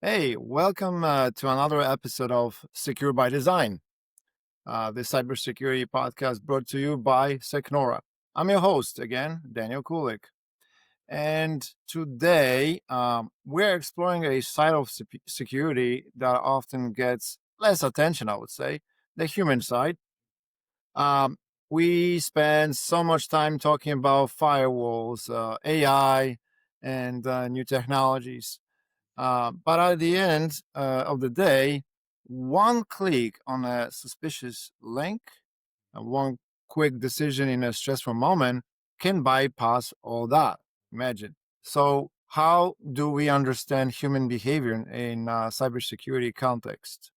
Hey, welcome to another episode of Secure by Design, the cybersecurity podcast brought to you by Secnora. I'm your host again, Daniel Kulig. And today we're exploring a side of security that often gets less attention, I would say, the human side. Um, we spend so much time talking about firewalls, AI, and new technologies. But at the end of the day, one click on a suspicious link, one quick decision in a stressful moment can bypass all that. Imagine. So, how do we understand human behavior in cybersecurity context?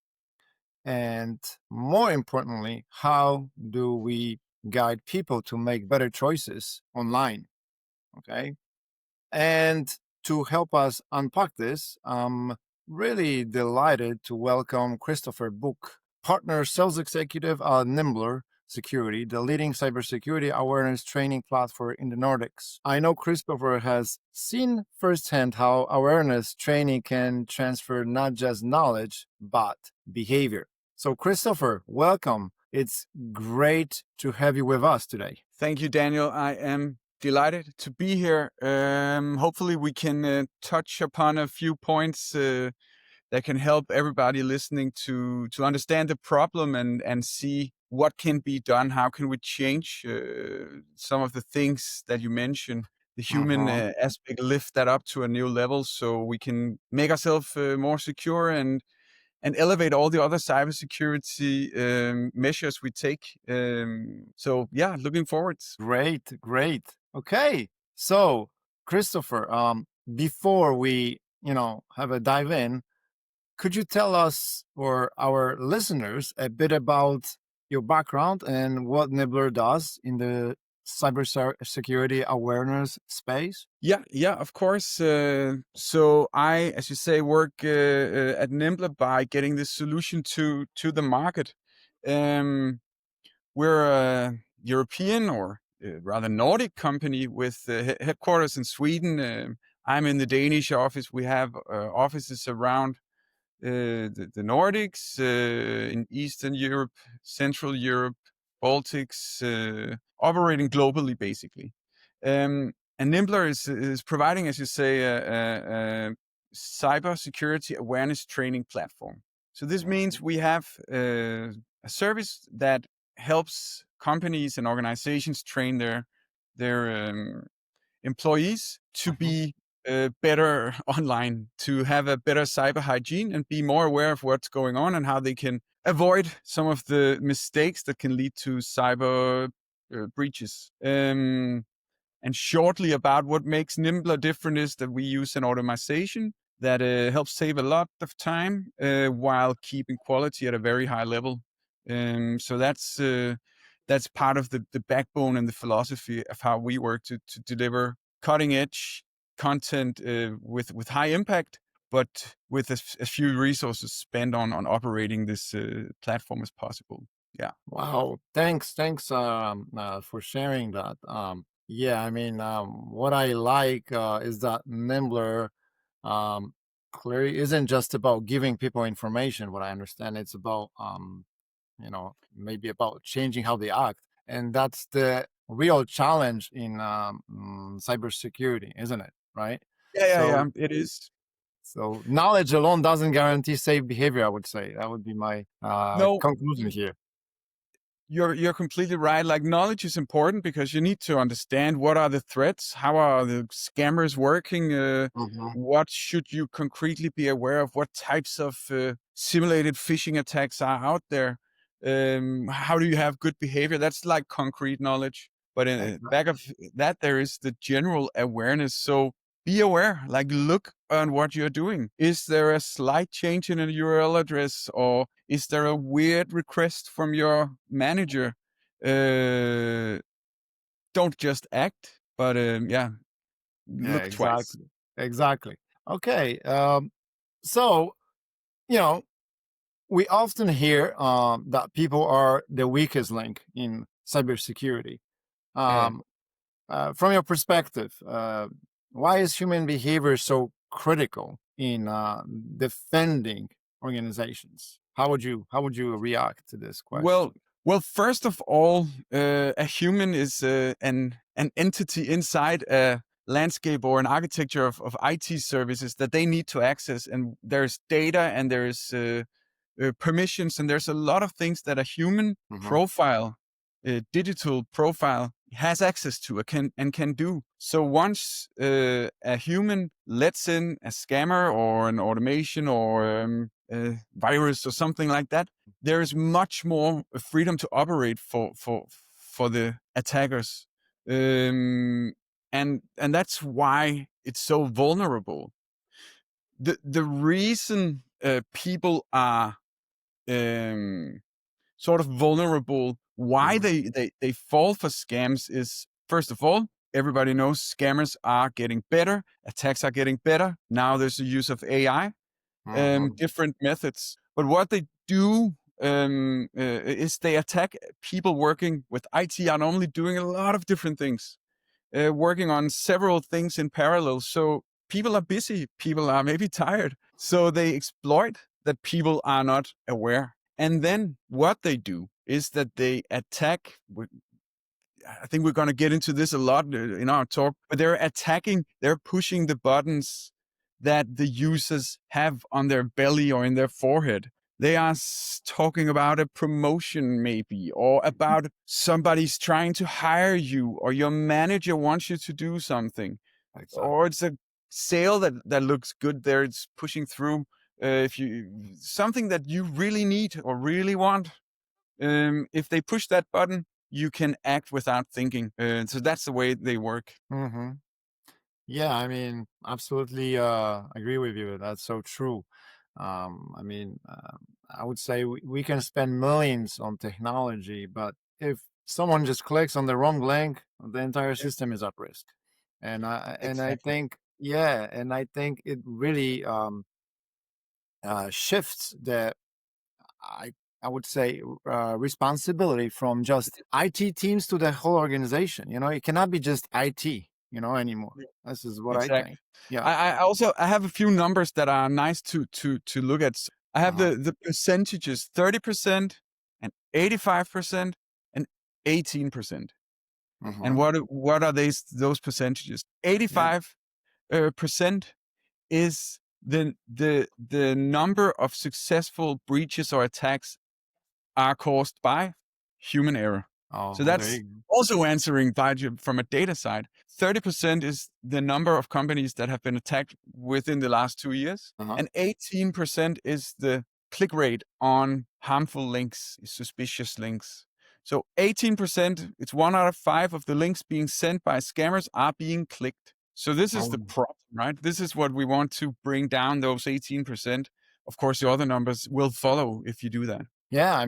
And more importantly, how do we guide people to make better choices online? Okay. And to help us unpack this, I'm really delighted to welcome Christopher Buch, partner sales executive at Nimblr Security, the leading cybersecurity awareness training platform in the Nordics. I know Christopher has seen firsthand how awareness training can transfer not just knowledge, but behavior. So, Christopher, welcome. It's great to have you with us today. Thank you, Daniel. I am delighted to be here. Hopefully, we can touch upon a few points that can help everybody listening to understand the problem and see what can be done. How can we change some of the things that you mentioned? The human Uh-huh. aspect, lift that up to a new level, so we can make ourselves more secure and elevate all the other cybersecurity measures we take. So yeah, looking forward. Great, great. Okay. So, Christopher, before we, have a dive in, could you tell us or our listeners a bit about your background and what Nibbler does in the cybersecurity awareness space? Yeah, of course. So I, as you say, work at Nimblr by getting this solution to the market. Um, we're a European or rather Nordic company with headquarters in Sweden. I'm in the Danish office. We have offices around the Nordics, in Eastern Europe, Central Europe, Baltics, operating globally, basically. And Nimblr is providing, as you say, a cyber security awareness training platform. So this means we have a service that helps companies and organizations train their employees to Mhm. be better online, to have a better cyber hygiene and be more aware of what's going on and how they can avoid some of the mistakes that can lead to cyber breaches. And shortly about what makes Nimblr different is that we use an automation that helps save a lot of time while keeping quality at a very high level. So that's part of the backbone and the philosophy of how we work to deliver cutting edge content with high impact, but with as few resources spent on operating this platform as possible. Yeah. Wow. Thanks for sharing that. Yeah, I mean, what I like is that Nimbler um, clearly isn't just about giving people information. What I understand, it's about maybe about changing how they act, and that's the real challenge in cybersecurity, isn't it? Right. Yeah. So, It is. so knowledge alone doesn't guarantee safe behavior. I would say that would be my No, conclusion here. you're completely right. Like knowledge is important because you need to understand what are the threats, how are the scammers working, Mhm. what should you concretely be aware of, what types of simulated phishing attacks are out there, how do you have good behavior. That's like concrete knowledge. But in back Exactly. of that, there is the general awareness. So be aware, like look on what you're doing. Is there a slight change in a URL address, or is there a weird request from your manager? Uh, don't just act, but yeah, Yeah, look twice. exactly. Exactly. Okay. So, you know, we often hear that people are the weakest link in cybersecurity. Yeah. Um, from your perspective, why is human behavior so critical in defending organizations? How would you react to this Well, question? first of all, a human is an entity inside a landscape or an architecture of IT services that they need to access, and there's data and there's permissions, and there's a lot of things that a human Hmm. profile, a digital profile, has access to and can do. So once a human lets in a scammer or an automation or a virus or something like that, there is much more freedom to operate for the attackers, and that's why it's so vulnerable. The reason people are um, sort of vulnerable, why Hmm. they fall for scams is, first of all, everybody knows scammers are getting better, attacks are getting better. Now there's the use of AI, Hmm. different methods. But what they do is they attack people working with IT are normally doing a lot of different things, working on several things in parallel. So people are busy, people are maybe tired. So they exploit that people are not aware. And then what they do is that they attack. I think we're going to get into this a lot in our talk, but they're attacking, they're pushing the buttons that the users have on their belly or in their forehead. They are talking about a promotion, maybe, or about somebody's trying to hire you, or your manager wants you to do something, or Exactly. it's a sale that looks good there. It's pushing through. If you something that you really need or really want, if they push that button, you can act without thinking. So that's the way they work. Hmm. Yeah, I mean, absolutely agree with you. That's so true. I mean, I would say we can spend millions on technology, but if someone just clicks on the wrong link, the entire Yeah, system is at risk. And I exactly. think, yeah, and I think it really shifts the I I would say responsibility from just IT teams to the whole organization. It cannot be just IT, anymore. Yeah, This is what I think. exactly. Yeah. I have a few numbers that are nice to look at. I have Uh-huh. the percentages: 30% and 85% and 18%. And Hmm. what are those percentages? Yeah. 85 percent is the number of successful breaches or attacks are caused by human error. Oh, So well, there that's you go. also answering by from a data side. 30% is the number of companies that have been attacked within the last 2 years, Uh-huh. and 18% is the click rate on harmful links, suspicious links. So 18%, it's 1 out of 5 of the links being sent by scammers are being clicked. So this is the Oh, problem, right? This is what we want to bring down, those 18%. Of course, the other numbers will follow if you do that. yeah. I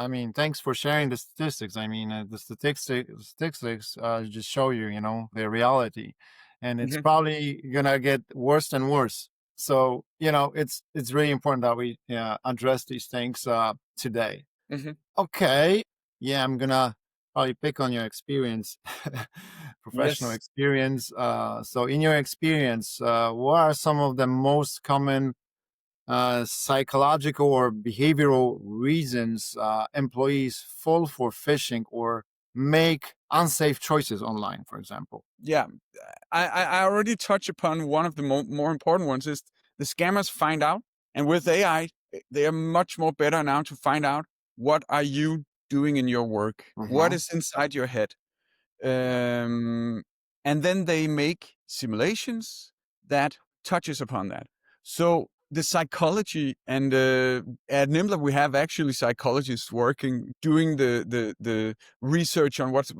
mean, thanks for sharing the statistics. I mean, the statistics just show you, the reality, and it's Mhm, probably gonna get worse and worse. So, it's really important that we address these things today. mhm. Okay. Yeah, I'm gonna probably pick on your experience, professional Yes. experience. So, in your experience, what are some of the most common psychological or behavioral reasons employees fall for phishing or make unsafe choices online, for example? Yeah. I already touched upon one of the more important ones is the scammers find out, and with AI, they are much more better now to find out what are you doing in your work, what Hmm. is inside your head, um, and then they make simulations that touches upon that. So the psychology, and at Nimblr we have actually psychologists working doing the research on what's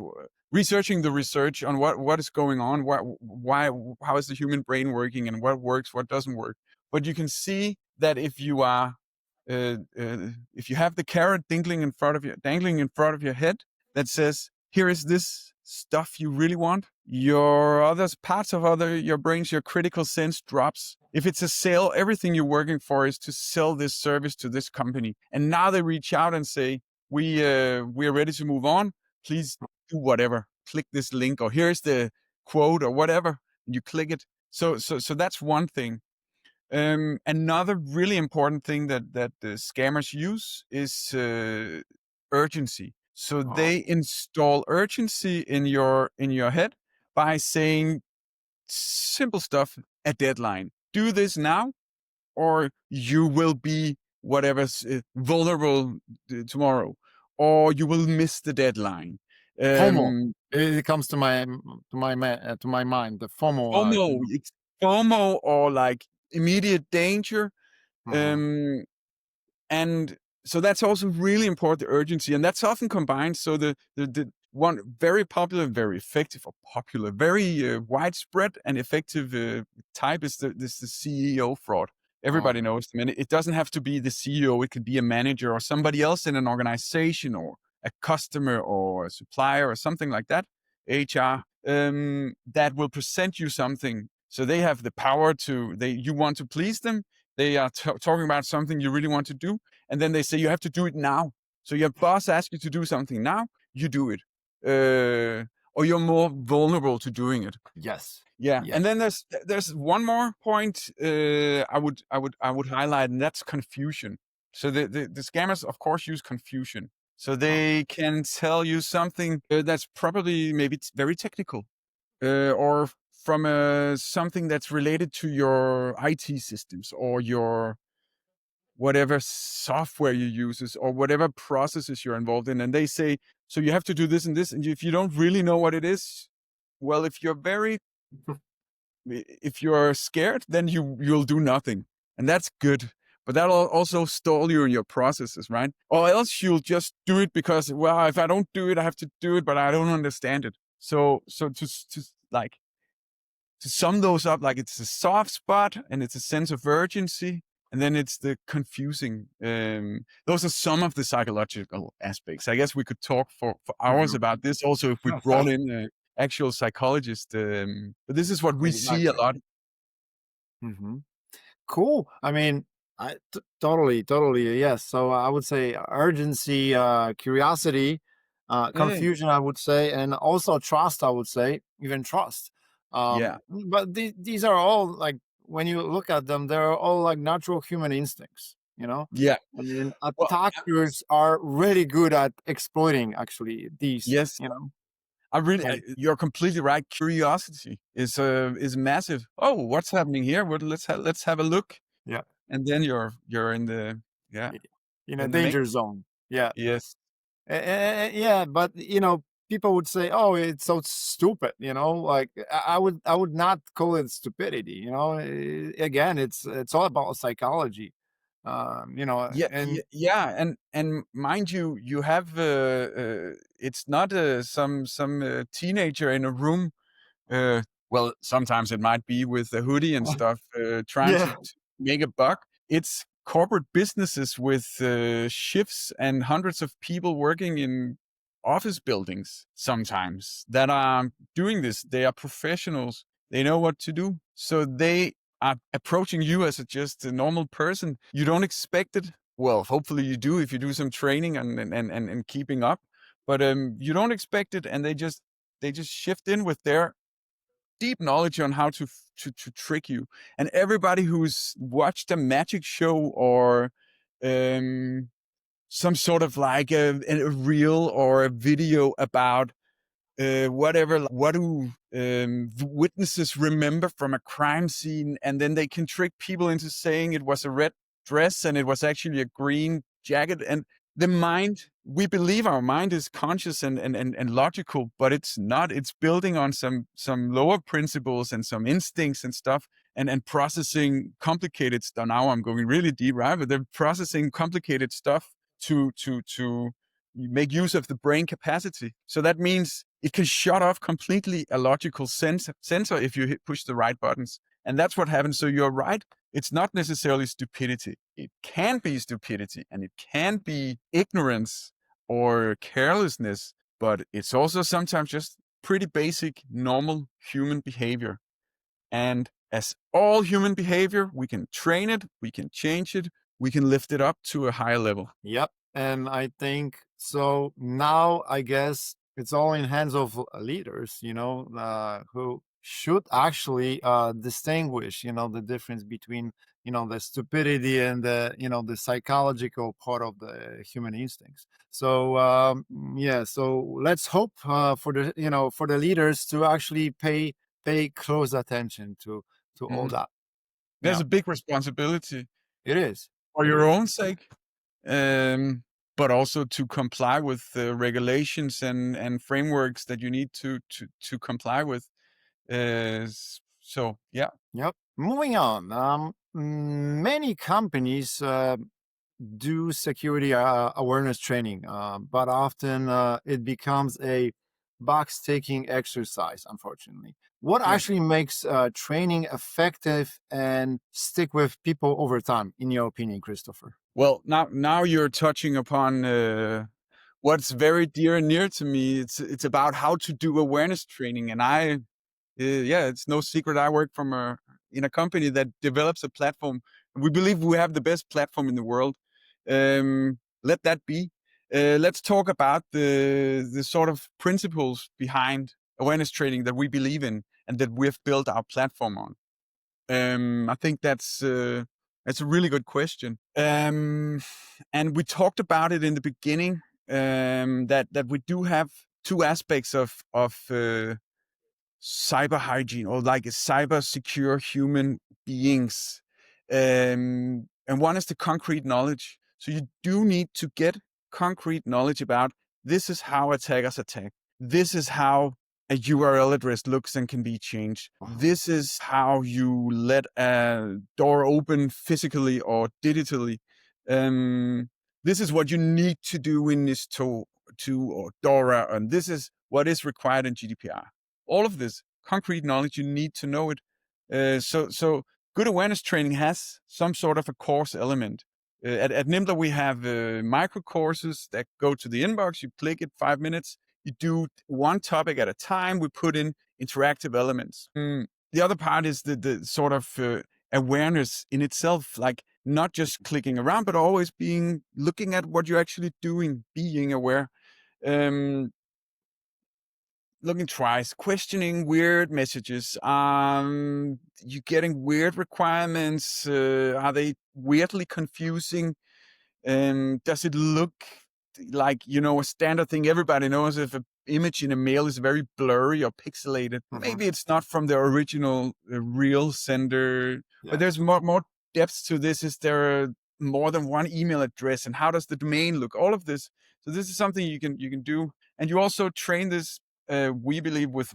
researching the research on what is going on, why how is the human brain working, and what works, what doesn't work. But you can see that if you have the carrot dangling in front of your head that says, here is this stuff you really want, your other parts of other your brains, your critical sense drops. If it's a sale, everything you're working for is to sell this service to this company, and now they reach out and say, we are ready to move on, please do whatever, click this link, or here's the quote or whatever, and you click it. So that's one thing. Another really important thing that the scammers use is urgency. So Oh, they install urgency in your head by saying simple stuff: a deadline. Do this now, or you will be vulnerable tomorrow, or you will miss the deadline. FOMO. Um, It comes to my mind. The FOMO. FOMO, it's FOMO, or like immediate danger. Mhm. Um, and so that's also really important, the urgency, and that's often combined. So the one very popular, very effective, or popular, very widespread and effective type is the CEO fraud. Oh, Everybody knows them, and it doesn't have to be the CEO. It could be a manager or somebody else in an organization, or a customer or a supplier or something like that. HR, that will present you something. So they have the power to, you want to please them. They are talking about something you really want to do, and then they say you have to do it now. So your boss asks you to do something now, you do it, or you're more vulnerable to doing it. yes. Yeah, Yes. and then there's one more point I would highlight, and that's confusion. So the scammers, of course, use confusion. So Oh, they can tell you something that's probably maybe very technical, or from something that's related to your IT systems, or your whatever software you uses, or whatever processes you're involved in, and they say, so you have to do this and this, and if you don't really know what it is, well, if you're scared, then you'll do nothing, and that's good. But that'll also stall you in your processes, right? Or else you'll just do it because, well, if I don't do it, I have to do it, but I don't understand it. So to sum those up, like, it's a soft spot, and it's a sense of urgency, and then it's the confusing. Those are some of the psychological aspects. I guess we could talk for hours mhm. about this also if we brought in actual psychologists. But this is what we see a Exactly. lot. Mhm. Cool. I mean, totally, yes. So I would say urgency, curiosity, Mm, confusion, I would say, and also trust, I would say, even trust. yeah, But these are all like, when you look at them, they're all like natural human instincts, you know? yeah. I mean, Well, attackers are really good at exploiting actually these, yes. you know? And You're completely right. Curiosity is massive. Oh, what's happening here? Well, let's have a look, yeah, and then you're in the, yeah, i- in a in the mix. danger zone. Yeah. Yes. Yeah, but people would say, "Oh, it's so stupid," Like I would not call it stupidity. Again, it's all about psychology. Yeah, And yeah, and mind you, you have it's not some teenager in a room. Uh, well, sometimes it might be with a hoodie and stuff, trying yeah, to make a buck. It's corporate businesses with shifts and hundreds of people working in office buildings sometimes that are doing this. They are professionals. They know what to do. So they are approaching you as just a normal person. You don't expect it. Well, hopefully you do if you do some training and keeping up. But you don't expect it, and they just shift in with their deep knowledge on how to trick you. And everybody who's watched a magic show, or um, some sort of like a reel or a video about whatever, like, what do witnesses remember from a crime scene, and then they can trick people into saying it was a red dress and it was actually a green jacket. And the mind, we believe our mind is conscious and logical, but it's not. It's building on some lower principles and some instincts and stuff, and processing complicated stuff. Now I'm going really deep, right? But they're processing complicated stuff to make use of the brain capacity. So that means it can shut off completely a logical sensor if you push the right buttons. And that's what happens. So you're right. It's not necessarily stupidity. It can be stupidity, and it can be ignorance or carelessness, but it's also sometimes just pretty basic, normal human behavior. And as all human behavior, we can train it, we can change it, we can lift it up to a higher level. yep. And I think so. Now I guess it's all in hands of leaders, who should actually distinguish, the difference between the stupidity and the psychological part of the human instincts. So yeah, so let's hope for the leaders to actually pay close attention to all Mhm. that. There's Yeah, a big responsibility it is. for It your is. own sake, um, but also to comply with the regulations and frameworks that you need to comply with. So yeah. Yep. Moving on. Many companies do security awareness training, but often it becomes a box taking exercise, unfortunately. What Yeah. actually makes training effective and stick with people over time, in your opinion, Christopher? Well, now you're touching upon what's very dear and near to me. It's about how to do awareness training, and yeah, it's no secret. I work in a company that develops a platform. We believe we have the best platform in the world. Let that be. Let's talk about the sort of principles behind awareness training that we believe in and that we have built our platform on. I think that's a really good question. And we talked about it in the beginning. That we do have two aspects of cyber hygiene, or like a cyber secure human beings. And one is the concrete knowledge. So you do need to get concrete knowledge about this is how attackers attack. This is how a URL address looks and can be changed. Uh-huh. This is how you let a door open physically or digitally. This is what you need to do in this to or DORA, and this is what is required in GDPR. All of this concrete knowledge, you need to know it. So good awareness training has some sort of a course element. At Nimblr, we have micro courses that go to the inbox. You click it, 5 minutes. You do one topic at a time. We put in interactive elements. The other part is the sort of awareness in itself, like not just clicking around, but always looking at what you're actually doing, being aware. Um, Looking twice, questioning weird messages. You getting weird requirements? Are they weirdly confusing? Does it look like, a standard thing everybody knows? If an image in a mail is very blurry or pixelated, Mhm. maybe it's not from the original real sender, but Yes. there's more depth to this. Is there more than one email address, and how does the domain look? All of this. So this is something you can do, and you also train this. We believe with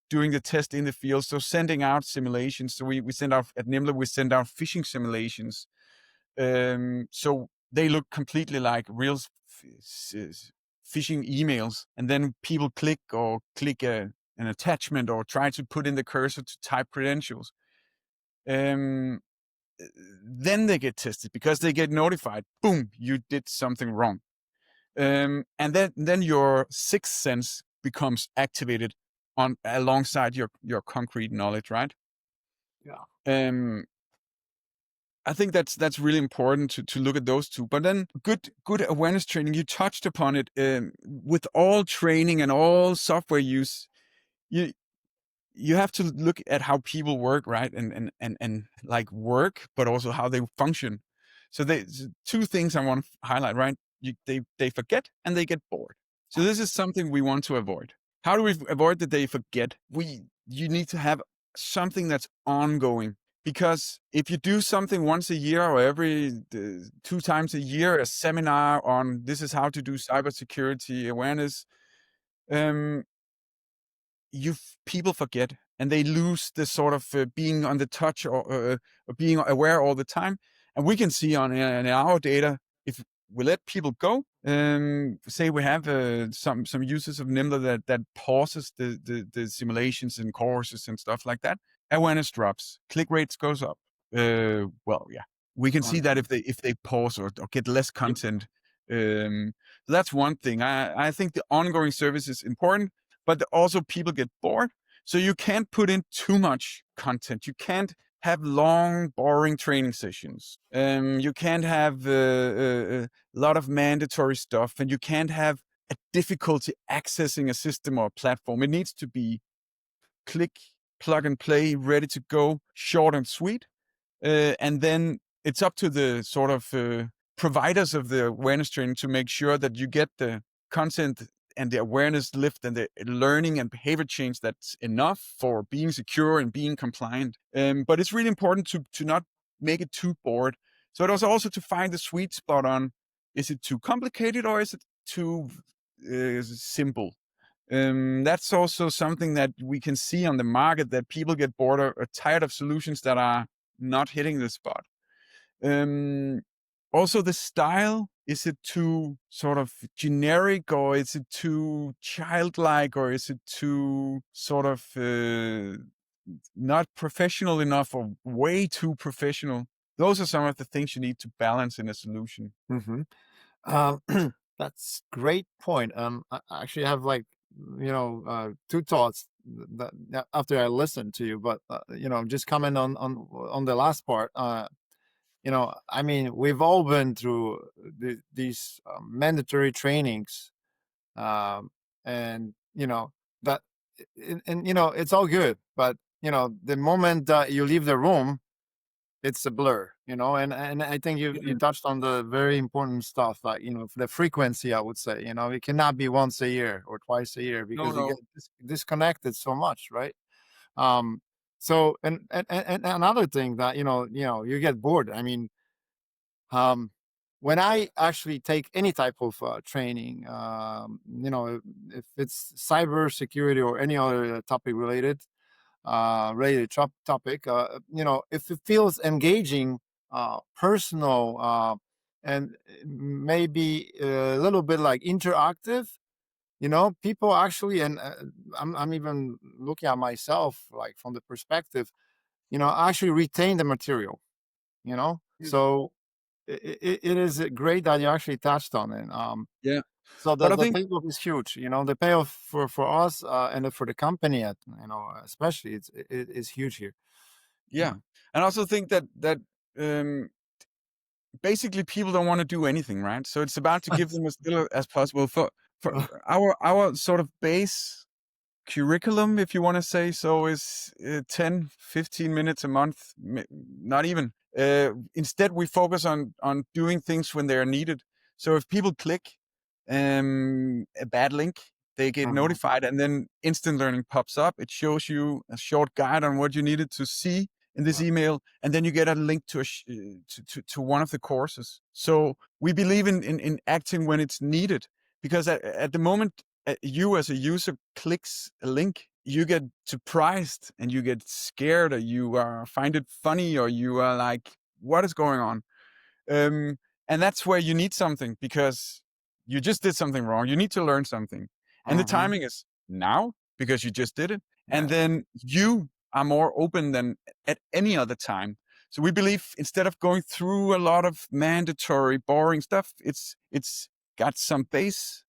doing the test in the field, so sending out simulations. So we send out at Nimblr, we send out phishing simulations. So they look completely like real phishing emails, and then people click an attachment or try to put in the cursor to type credentials. Um, then they get tested because they get notified. Boom, you did something wrong. And then your sixth sense becomes activated on alongside your concrete knowledge, right? Yeah. Um, I think that's really important to look at those two. But then good awareness training, you touched upon it. With all training and all software use, you you have to look at how people work, right? And like work, but also how they function. So there's two things I want to highlight, right? They forget and they get bored. So this is something we want to avoid. How do we avoid that they forget? You need to have something that's ongoing, because if you do something once a year or every 2 times a year, a seminar on this is how to do cybersecurity awareness, um, people forget and they lose the sort of being on the touch or being aware all the time. And we can see in our data, if we let people go, say we have some users of Nimblr that pauses the simulations and courses and stuff like that, awareness drops, click rates goes up. Well, yeah, we can see that Okay. if they pause or get less Yep. content. Um, that's one thing. I think the ongoing service is important, but also people get bored. So you can't put in too much content. You can't have long, boring training sessions. You can't have a lot of mandatory stuff, and you can't have a difficulty accessing a system or a platform. It needs to be click, plug and play, ready to go, short and sweet. and then it's up to the sort of providers of the awareness training to make sure that you get the content and the awareness lift and the learning and behavior change that's enough for being secure and being compliant. But it's really important to not make it too broad. So it was also to find the sweet spot on, is it too complicated or is it too simple? That's also something that we can see on the market, that people get bored or tired of solutions that are not hitting the spot. Um, Also, the style, is it too sort of generic, or is it too childlike, or is it too sort of not professional enough, or way too professional? Those are some of the things you need to balance in a solution. Hmm. That's great point. I actually have like, two thoughts that after I listened to you, but just comment on the last part. I mean, we've all been through these mandatory trainings, and that, and it's all good, but the moment that you leave the room, it's a blur, and I think you Yeah. touched on the very important stuff, like the frequency. I would say, it cannot be once a year or twice a year, No, because you no. get disconnected so much, right? um so, and another thing that you get bored. I mean, um when I actually take any type of training, if it's cyber security or any other topic related, topic, if it feels engaging, personal, and maybe a little bit like interactive, people actually, and I'm even looking at myself, like from the perspective, actually retain the material, Yeah. so it is great that you actually touched on it. Yeah. So But I the think, payoff is huge. The payoff for us, and for the company, especially, it's huge here. yeah. And I also think that um, basically people don't want to do anything, right? So it's about to give them as little as possible for our sort of base curriculum, if you want to say so, is 10, 15 minutes a month, not even. Instead, we focus on doing things when they are needed. So if people click a bad link, they get Mhm, notified, and then instant learning pops up. It shows you a short guide on what you needed to see in this mhm. email, and then you get a link to to one of the courses. So we believe in acting when it's needed, because at the moment you as a user clicks a link, you get surprised and you get scared, or you find it funny, or you are like, what is going on? Um, and that's where you need something, because you just did something wrong. You need to learn something. And the Mhm. timing is now, because you just did it. And Yeah, then you are more open than at any other time. So we believe, instead of going through a lot of mandatory, boring stuff, it's got some base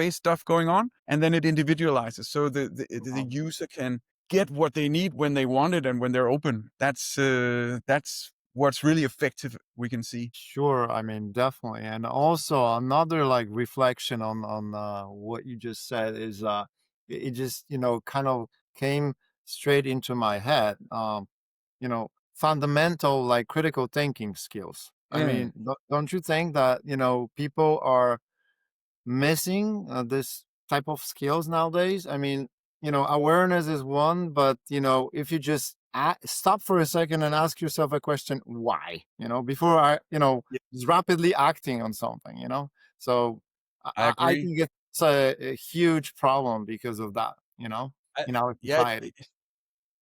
stuff going on, and then it individualizes, so the mhm. user can get what they need when they want it and when they're open. That's what's really effective, we can see. Sure. I mean, definitely. And also another like reflection on what you just said is, it just kind of came straight into my head. Fundamental, like, critical thinking skills. I Mm. mean, don't you think that people are missing this type of skills nowadays? I mean, awareness is one, but if you just stop for a second and ask yourself a question, why? Before Yeah, just rapidly acting on something. So I I agree. think it's a huge problem because of that. I, In our yeah, society.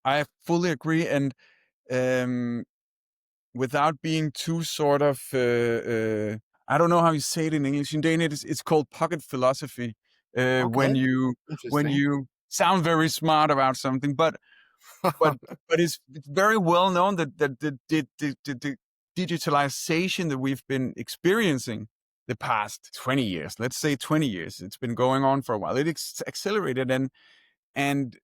I fully agree. And um, without being too sort of, I don't know how you say it in English. In Danish, it's called pocket philosophy. Okay, When interesting. you sound very smart about something, but it's very well known that the digitalization that we've been experiencing the past 20 years, let's say 20 years, it's been going on for a while. It accelerated, and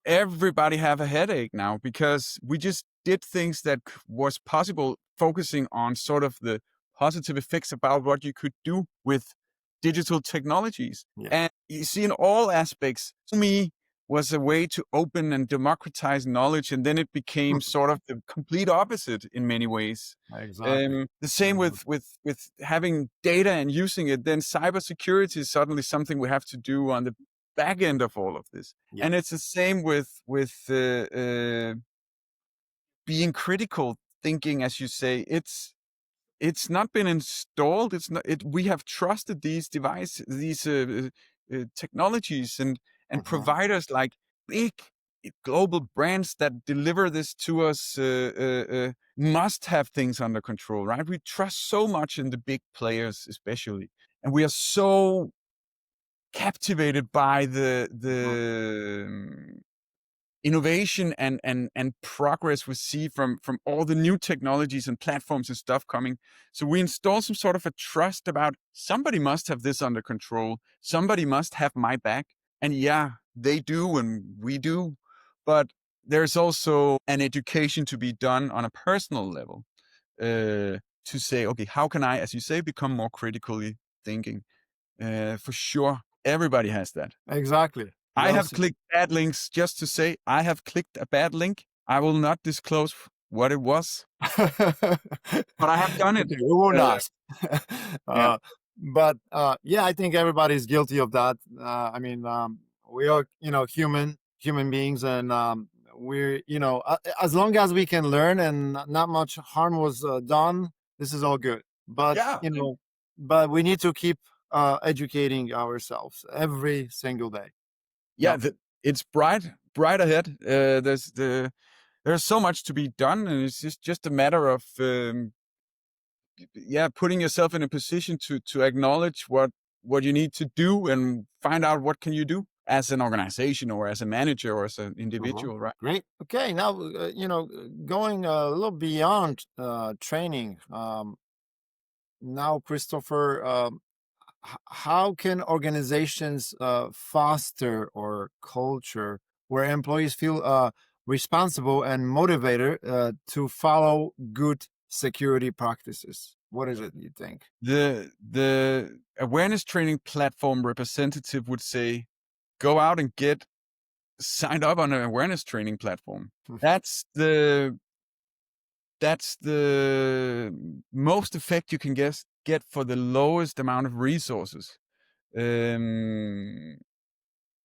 everybody have a headache now, because we just did things that was possible, focusing on sort of the positive effects about what you could do with digital technologies. Yeah. And you see, in all aspects, to me, was a way to open and democratize knowledge, and then it became sort of the complete opposite in many ways. Exactly. The same Mhm. with having data and using it. Then cybersecurity is suddenly something we have to do on the back end of all of this, Yeah. and it's the same with being critical thinking, as you say. It's not been installed. It's not. We have trusted these technologies and Mhm. providers like big global brands that deliver this to us must have things under control, right? We trust so much in the big players, especially, and we are so captivated by Mhm. the innovation and progress we see from all the new technologies and platforms and stuff coming. So we install some sort of a trust about somebody must have this under control. Somebody must have my back. And yeah, they do and we do. But there's also an education to be done on a personal level to say, okay, how can I, as you say, become more critically thinking? For sure, everybody has that. Exactly. I Well have said. clicked bad links just to say I have clicked a bad link. I will not disclose what it was, but I have done it. Okay, we won't Uh, ask. yeah, uh, but yeah, I think everybody's guilty of that. I mean, we are, human beings, and we're, as long as we can learn and not much harm was done, this is all good. But yeah, but we need to keep educating ourselves every single day. yeah. Yep. It's bright ahead. There's so much to be done, and it's just a matter of yeah, putting yourself in a position to acknowledge what you need to do and find out what can you do as an organization or as a manager or as an Mhm. individual, right? Great. Okay, now going a little beyond training. Now, Christopher, how can organizations foster or culture where employees feel responsible and motivated to follow good security practices? What is it you think? The awareness training platform representative would say, go out and get signed up on an awareness training platform. That's the that's the most effect you can get for the lowest amount of resources. Um,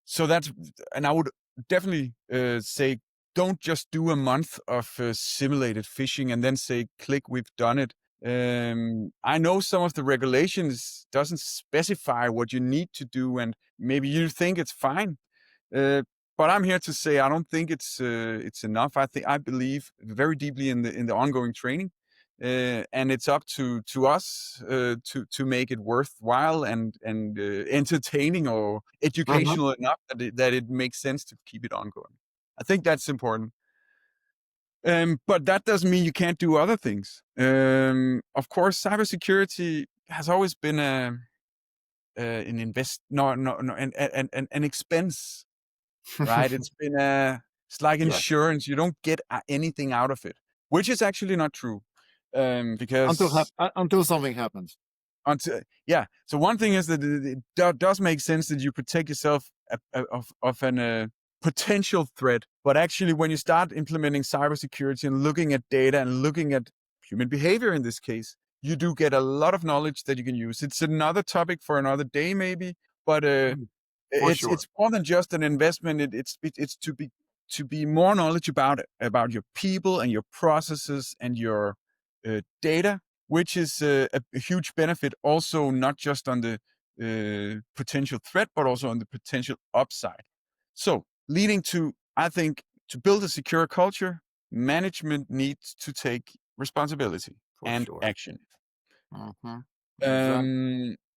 so that's, and I would definitely say, don't just do a month of simulated phishing and then say, click, we've done it. I know some of the regulations doesn't specify what you need to do, and maybe you think it's fine. Uh, but I'm here to say I don't think it's enough. I believe very deeply in the ongoing training, and it's up to us to make it worthwhile and entertaining or Mhm. educational enough that it makes sense to keep it ongoing. I think that's important. But that doesn't mean you can't do other things. Of course, cybersecurity has always been an invest no an expense, right? It's like Yes. insurance. You don't get anything out of it, which is actually not true. Because Until something happens. until yeah, so one thing is that it does make sense that you protect yourself of an potential threat, but actually when you start implementing cybersecurity and looking at data and looking at human behavior in this case, you do get a lot of knowledge that you can use. It's another topic for another day maybe, but Mm, for sure. it's more than just an investment. It's to be more knowledge about your people and your processes and your data, which is a huge benefit. Also, not just on the potential threat, but also on the potential upside. So, leading to, I think, to build a secure culture, management needs to take responsibility For and sure. action. Hmm. Exactly.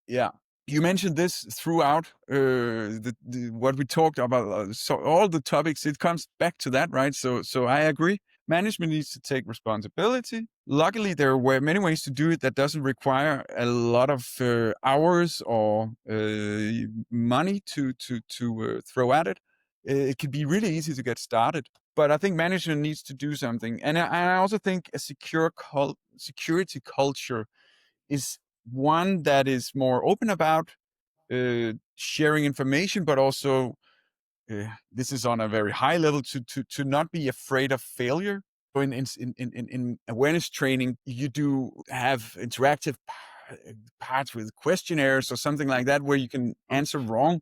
Yeah, you mentioned this throughout what we talked about. So all the topics, it comes back to that, right? So I agree. Management needs to take responsibility. Luckily, there were many ways to do it that doesn't require a lot of hours or money to throw at it. It can be really easy to get started. But I think management needs to do something, and I also think a security culture is one that is more open about sharing information, but also this is on a very high level, to not be afraid of failure. So in awareness training, you do have interactive parts with questionnaires or something like that, where you can answer wrong.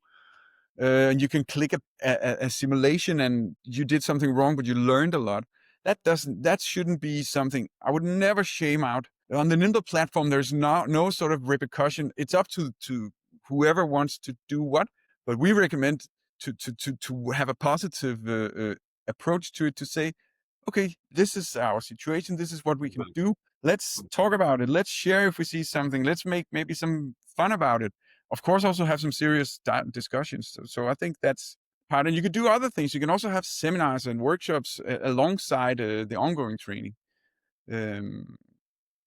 You can click a simulation and you did something wrong, but you learned a lot. That shouldn't be something I would never shame out. On the Nimble platform, there's no sort of repercussion. It's up to whoever wants to do what, but we recommend to have a positive approach to it, to say, okay, this is our situation. This is what we can do. Let's talk about it. Let's share if we see something. Let's make maybe some fun about it. Of course, also have some serious discussions. So I think that's part. And you could do other things. You can also have seminars and workshops alongside the ongoing training. Um,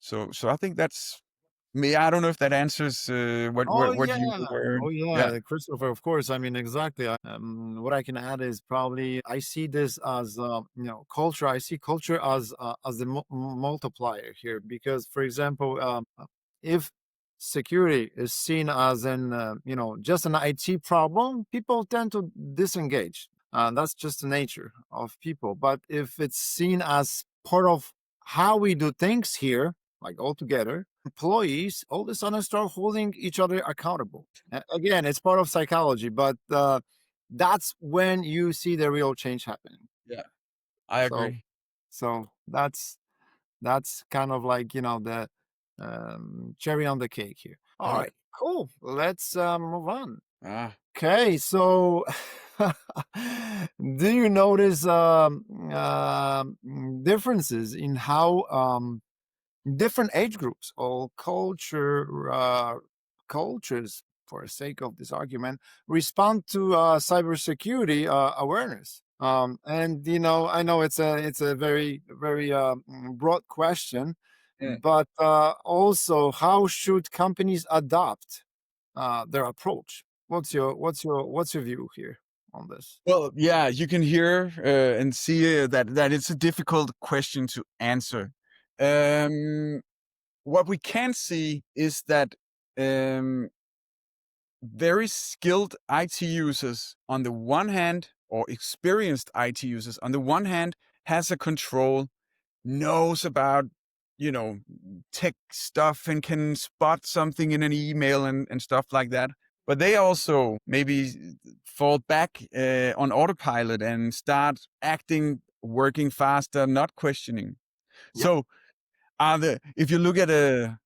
so I think that's me. I don't know if that answers Oh what you yeah. were. Oh Yeah. yeah, Christopher, of course. I mean, exactly. What I can add is probably I see this as culture. I see culture as the multiplier here because, for example, if security is seen as an just an IT problem, people tend to disengage. That's just the nature of people. But if it's seen as part of how we do things here, like all together, employees all of a sudden start holding each other accountable. Again, it's part of psychology, but that's when you see the real change happening. Yeah, I So, agree. so that's kind of like the cherry on the cake here. All Yeah. right, cool. Let's move on. Ah. Okay, so do you notice differences in how different age groups or cultures, for the sake of this argument, respond to cybersecurity awareness? And I know it's a very broad question, but also how should companies adopt their approach? What's your view here on this? Well, yeah, you can hear and see that it's a difficult question to answer. Um, what we can see is that um, very skilled IT users, on the one hand, or experienced IT users, on the one hand, has a control, knows about, you know, tech stuff, and can spot something in an email and stuff like that. But they also maybe fall back on autopilot and start acting, working faster, not questioning. Yep. So, if you look at a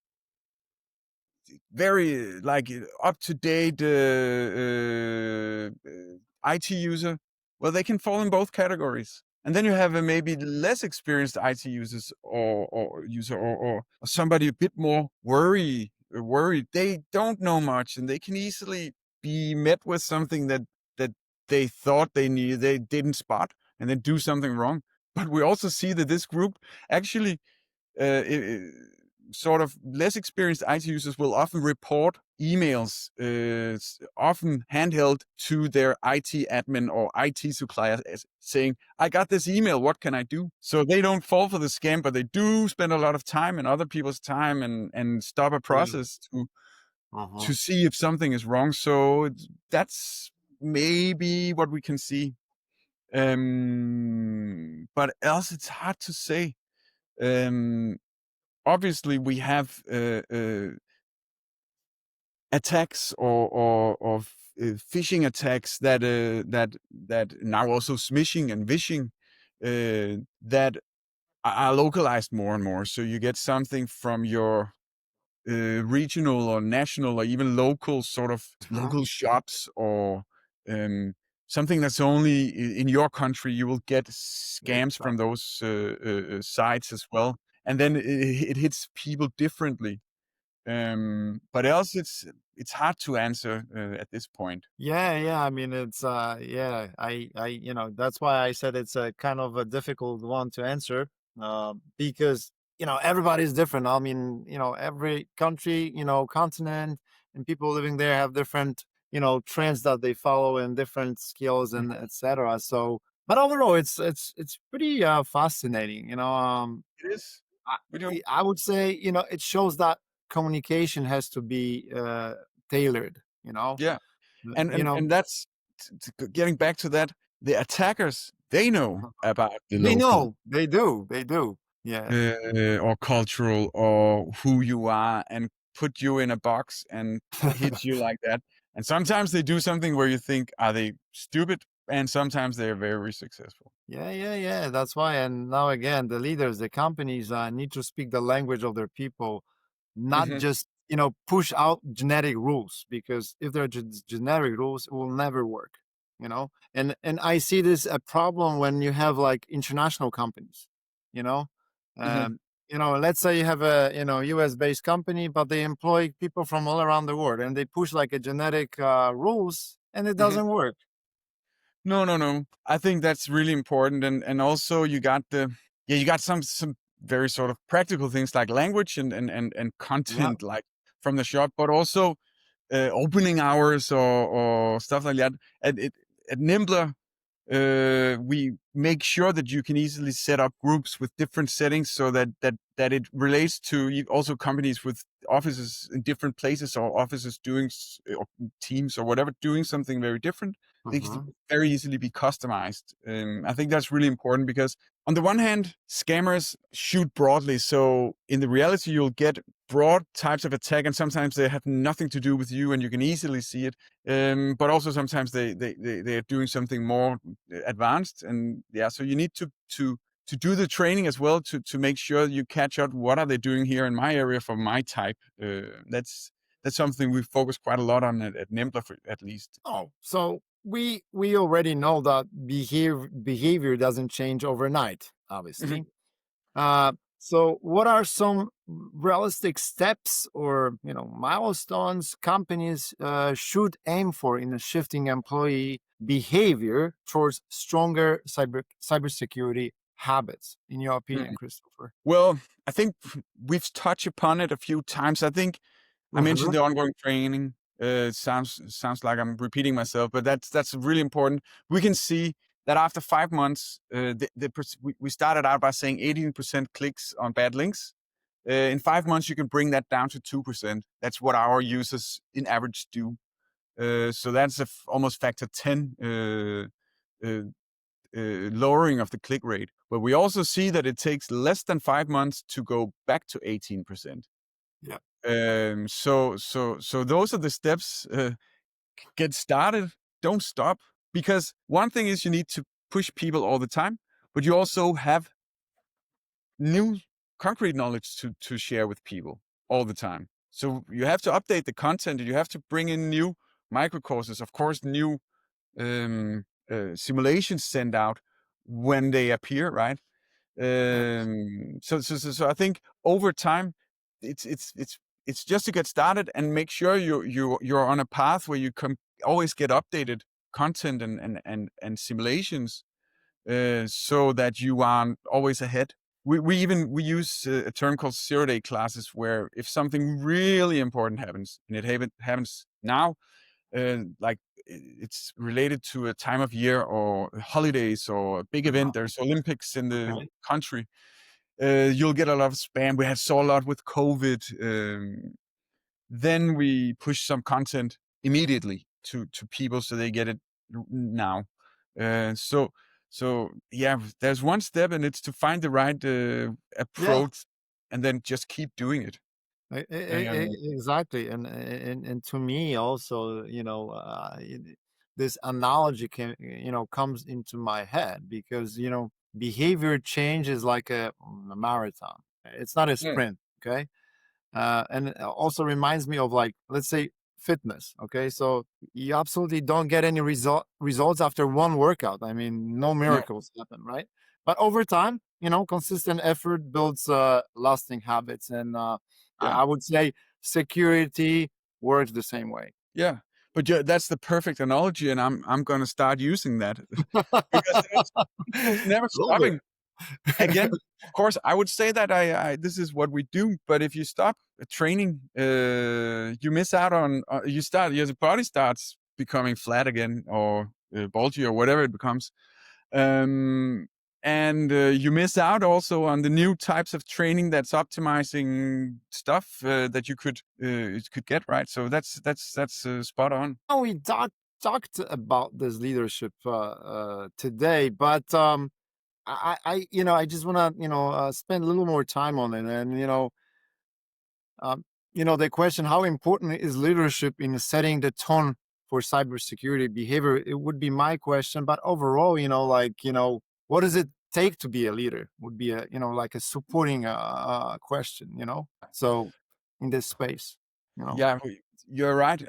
very like up to date IT user, well, they can fall in both categories. And then you have a maybe less experienced IT users, or somebody a bit more worried. They don't know much, and they can easily be met with something that they thought they knew, they didn't spot, and then do something wrong. But we also see that this group actually sort of less experienced IT users will often report emails, often handheld, to their IT admin or IT supplier, saying, I got this email, what can I do? So they don't fall for the scam, but they do spend a lot of time and other people's time, and stop a Yeah. process Uh-huh. to see if something is wrong. So that's maybe what we can see. But else it's hard to say. Um, Obviously we have attacks, or phishing attacks, that now also smishing and vishing, that are localized more and more. So you get something from your regional or national or even local, sort of Uh-huh. local shops, or um, something that's only in your country. You will get scams from Exactly. those sites as well, and then it hits people differently. But else it's hard to answer at this point. Yeah, yeah. I mean, it's yeah. That's why I said it's a kind of a difficult one to answer, because everybody's different. I mean, every country, continent, and people living there have different, trends that they follow and different skills and etc. So, but overall, it's pretty fascinating. It is. I, We don't. I would say, it shows that communication has to be tailored. Yeah, Uh, and you and know, and that's getting back to that, the attackers, they know about the They local know. They do. They do. Yeah. or cultural or who you are and put you in a box and hit you like that. And sometimes they do something where you think, are they stupid? And sometimes they're very successful. Yeah, yeah, yeah. That's why. And now again, the leaders, the companies need to speak the language of their people, not Hmm. just push out genetic rules. Because if they're generic rules, it will never work. And I see this a problem when you have like international companies. You know, Hmm. um, let's say you have a U.S. based company, but they employ people from all around the world, and they push like a genetic rules, and it Hmm. doesn't work. No, no, no. I think that's really important, and also you got you got some very sort of practical things like language and Yeah. content like from the shop, but also opening hours or stuff like that. At Nimblr, we make sure that you can easily set up groups with different settings so that it relates to also companies with offices in different places or offices doing or teams or whatever doing something very different. They can very easily be customized. I think that's really important because on the one hand, scammers shoot broadly. So in the reality, you'll get broad types of attack, and sometimes they have nothing to do with you, and you can easily see it. But also sometimes they are doing something more advanced, and yeah, so you need to do the training as well to make sure you catch out what are they doing here in my area for my type. That's something we focus quite a lot on at Nimblr, at least. Oh, so we already know that behavior doesn't change overnight, Mhm. obviously. So what are some realistic steps or milestones companies should aim for in a shifting employee behavior towards stronger cybersecurity habits, in your opinion, Mm. Christopher? Well, I think we've touched upon it a few times. I think I mentioned Mhm. the ongoing training. It sounds like I'm repeating myself, but that's really important. We can see that after 5 months, we started out by saying 18% clicks on bad links. In 5 months, you can bring that down to 2%. That's what our users in average do. So that's almost factor 10 uh, lowering of the click rate. But we also see that it takes less than 5 months to go back to 18%. Yeah. So those are the steps. Get started. Don't stop. Because one thing is you need to push people all the time, but you also have new concrete knowledge to share with people all the time. So you have to update the content and you have to bring in new micro courses, of course, new simulations sent out when they appear, right? Yes. So I think over time, it's just to get started and make sure you're on a path where you can always get updated content and simulations, so that you are always ahead. We use a term called 0-day classes, where if something really important happens and it happens now, like it's related to a time of year or holidays or a big event. There's Olympics in the Okay. country. You'll get a lot of spam. We had saw a lot with COVID. Then we push some content immediately to people so they get it now. Uh, so so yeah, there's one step, and it's to find the right Yeah. approach, and then just keep doing it. Um, Exactly, and to me also, this analogy comes into my head because behavior change is like a marathon. It's not a mm, sprint. Okay, and it also reminds me of, like, let's say, fitness. Okay, so you absolutely don't get any results after one workout. I mean, no no, miracles happen, right? But over time, consistent effort builds lasting habits, and yeah. I would say security works the same way. Yeah, but yeah, that's the perfect analogy, and I'm gonna start using that because it's never Love stopping. it. Again, of course, I would say that I this is what we do, but if you stop training, you miss out on your body starts becoming flat again or bulgy or whatever it becomes. Um, and you miss out also on the new types of training that's optimizing stuff that you could get right. So that's spot on. Now we talked talked about this leadership today, but I just want to spend a little more time on it, and um, the question, how important is leadership in setting the tone for cybersecurity behavior? It would be my question, but overall, what does it take to be a leader? Would be a like a supporting question, So in this space, you know. Yeah, you're right.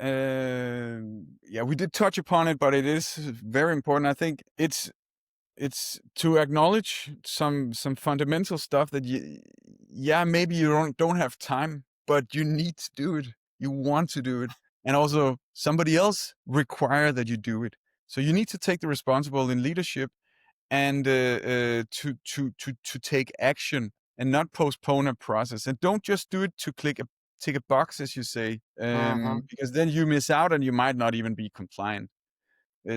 Yeah, we did touch upon it, but it is very important. I think it's to acknowledge some fundamental stuff that yeah, maybe you don't have time, but you need to do it. You want to do it, and also somebody else require that you do it. So you need to take the responsible in leadership and to take action and not postpone a process. And don't just do it to tick a box, as you say, Mhm. because then you miss out and you might not even be compliant.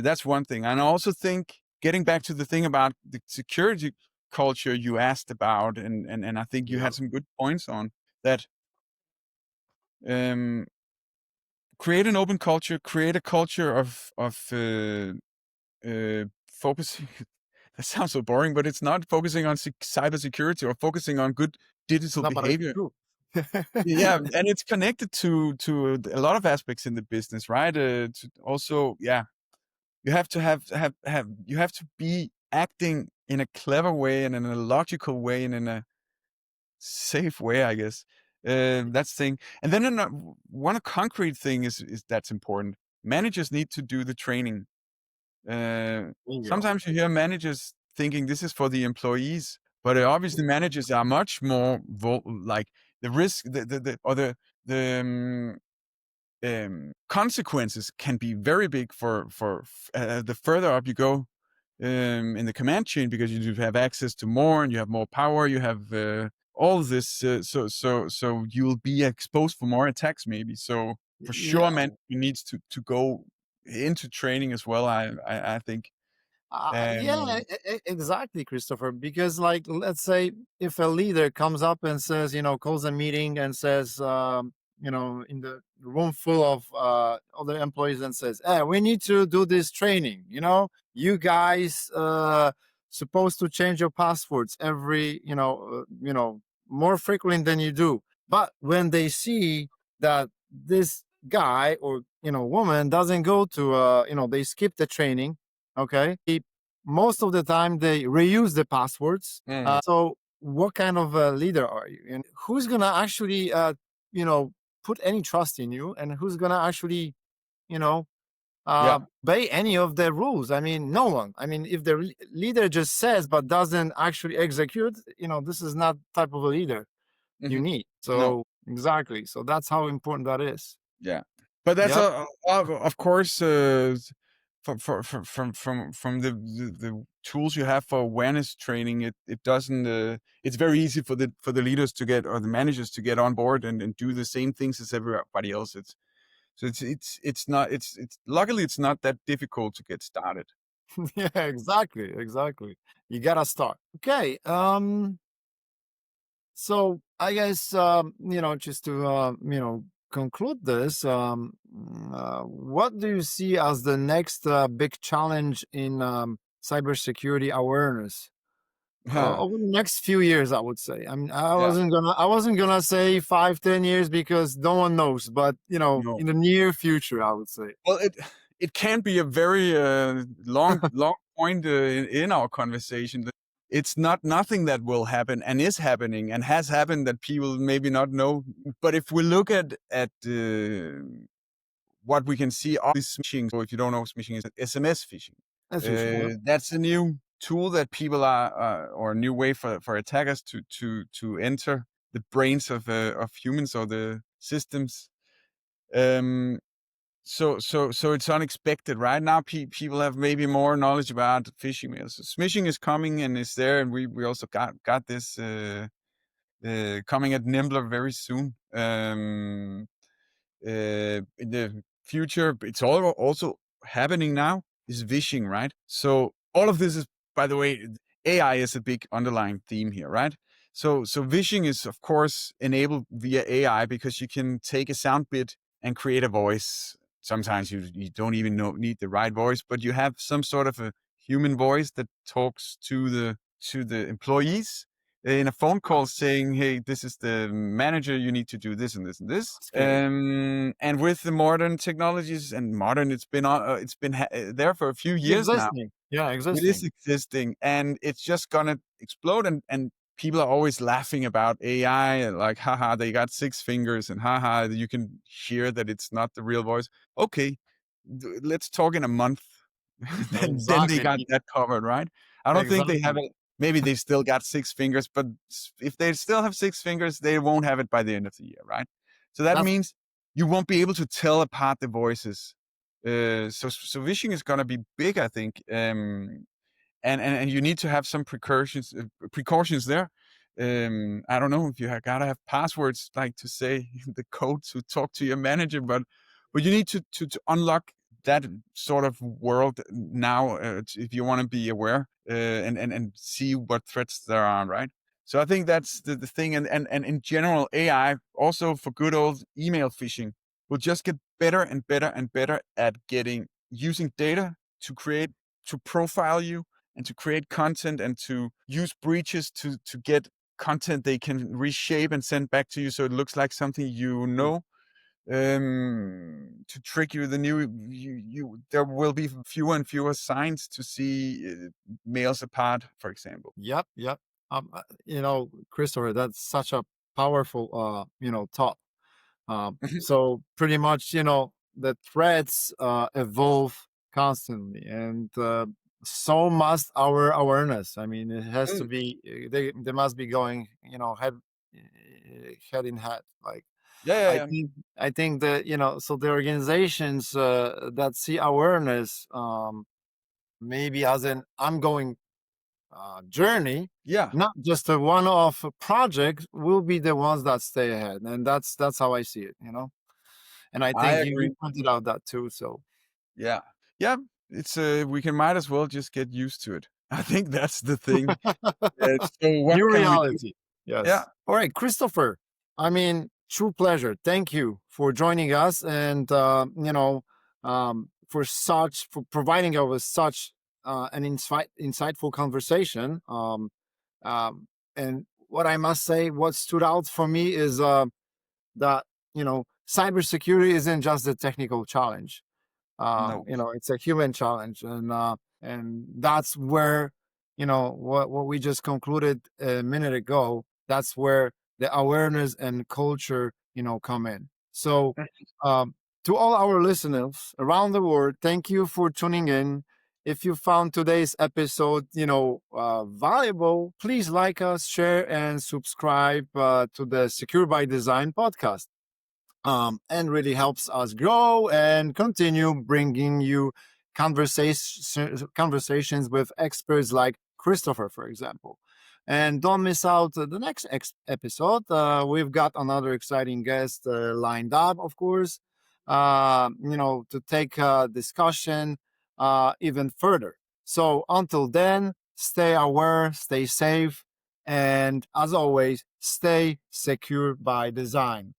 That's one thing. And I also think, getting back to the thing about the security culture you asked about, and I think you Yeah. had some good points on that. Um, Create an open culture, create a culture of focusing. That sounds so boring, but it's not focusing on cybersecurity or focusing on good digital No, but it's behavior. true. Yeah, and it's connected to a lot of aspects in the business, right? To also, yeah, you have to you have to be acting in a clever way and in a logical way and in a safe way, I guess. That's the thing. And then one concrete thing is that's important. Managers need to do the training. Bingo. Sometimes you hear managers thinking this is for the employees, but obviously managers are much more like the risk, the or the consequences can be very big for the further up you go in the command chain, because you do have access to more and you have more power. You have all this, so you'll be exposed for more attacks, maybe. So for sure, Yeah. man, you needs to go into training as well. I think. Yeah, Um, exactly, Christopher. Because, like, let's say if a leader comes up and says, calls a meeting and says, in the room full of other employees, and says, "Hey, we need to do this training. You guys supposed to change your passwords every, more frequently than you do." But when they see that this guy or woman doesn't go to, they skip the training. Okay, most of the time they reuse the passwords. mm, So what kind of a leader are you, and who's gonna actually you know put any trust in you, and who's gonna actually you know yeah. obey any of the rules? I mean, no one. I mean, if the leader just says but doesn't actually execute, this is not type of a leader you Hmm. need. No. So exactly, so that's how important that is. Yeah, but that's Yep. of course, from the tools you have for awareness training, it doesn't. It's very easy for the leaders to get, or the managers to get on board and do the same things as everybody else. It's not, it's luckily it's not that difficult to get started. Yeah, exactly, you gotta start. Okay. So I guess just to conclude this, what do you see as the next big challenge in cybersecurity awareness Huh. over the next few years? I would say. I mean, Yeah. I wasn't gonna say 5, 10 years because no one knows, but No. in the near future, I would say. Well, it can be a very long point in our conversation. It's not nothing that will happen and is happening and has happened that people maybe not know. But if we look at what we can see, all this phishing. So if you don't know, phishing is SMS phishing. That's for sure. Yep. That's a new tool that people are, or a new way for attackers to enter the brains of humans or the systems. Um, so it's unexpected, right? Now people have maybe more knowledge about phishing mails. So smishing is coming and is there, and we also got this coming at Nimblr very soon. In the future, it's all also happening now, is phishing, right? So all of this is, by the way, AI is a big underlying theme here, right? So phishing is of course enabled via AI because you can take a sound bit and create a voice sometimes you don't even need the right voice, but you have some sort of a human voice that talks to the employees in a phone call saying, "Hey, this is the manager. You need to do this and this and this." Scary. And with the modern technologies and modern, it's been there for a few years now. Existing. Yeah, It is existing. existing, and it's just gonna explode. And people are always laughing about AI, and like, haha, they got 6 fingers, and haha, you can hear that it's not the real voice. Okay, let's talk in a month. Then they got Exactly. that covered, right? I don't think they have Exactly. it. Maybe they still got 6 fingers, but if they still have 6 fingers, they won't have it by the end of the year, right? So that That's means you won't be able to tell apart the voices. So phishing is gonna be big, I think. And you need to have some precautions there. I don't know if you gotta have passwords, like to say the code to talk to your manager, but you need to unlock that sort of world now, if you want to be aware, and see what threats there are, right? So I think that's the thing, and in general, AI also for good old email phishing will just get better and better and better at getting using data to profile you and to create content and to use breaches to get content they can reshape and send back to you so it looks like something you true. know, to trick you. There will be fewer and fewer signs to see males apart, for example. Yep, yep. Christopher, that's such a powerful, thought. So pretty much, the threats evolve constantly, and so must our awareness. I mean, it has to Mm, be. They must be going, head in head. Like yeah, yeah, I yeah, think, I think that so the organizations that see awareness maybe as an ongoing journey, yeah. not just a one-off project, will be the ones that stay ahead, and that's how I see it. And I I think you agree. pointed out that too. So Yeah, yeah. It's we can might as well just get used to it. I think that's the thing. So what new can we do? reality. Yeah, Yes. All right, Christopher. I mean, true pleasure. Thank you for joining us, and for providing us with such an insightful conversation. And what I must say, what stood out for me is that cybersecurity isn't just a technical challenge. no. It's a human challenge, and that's where what we just concluded a minute ago. That's where the awareness and culture come in. So um, to all our listeners around the world, thank you for tuning in. If you found today's episode valuable, please like us, share, and subscribe to the Secure by Design podcast, and really helps us grow and continue bringing you conversations with experts like Christopher, for example. And don't miss out the next episode. We've got another exciting guest lined up, of course, to take discussion even further. So until then, stay aware, stay safe, and as always, stay secure by design.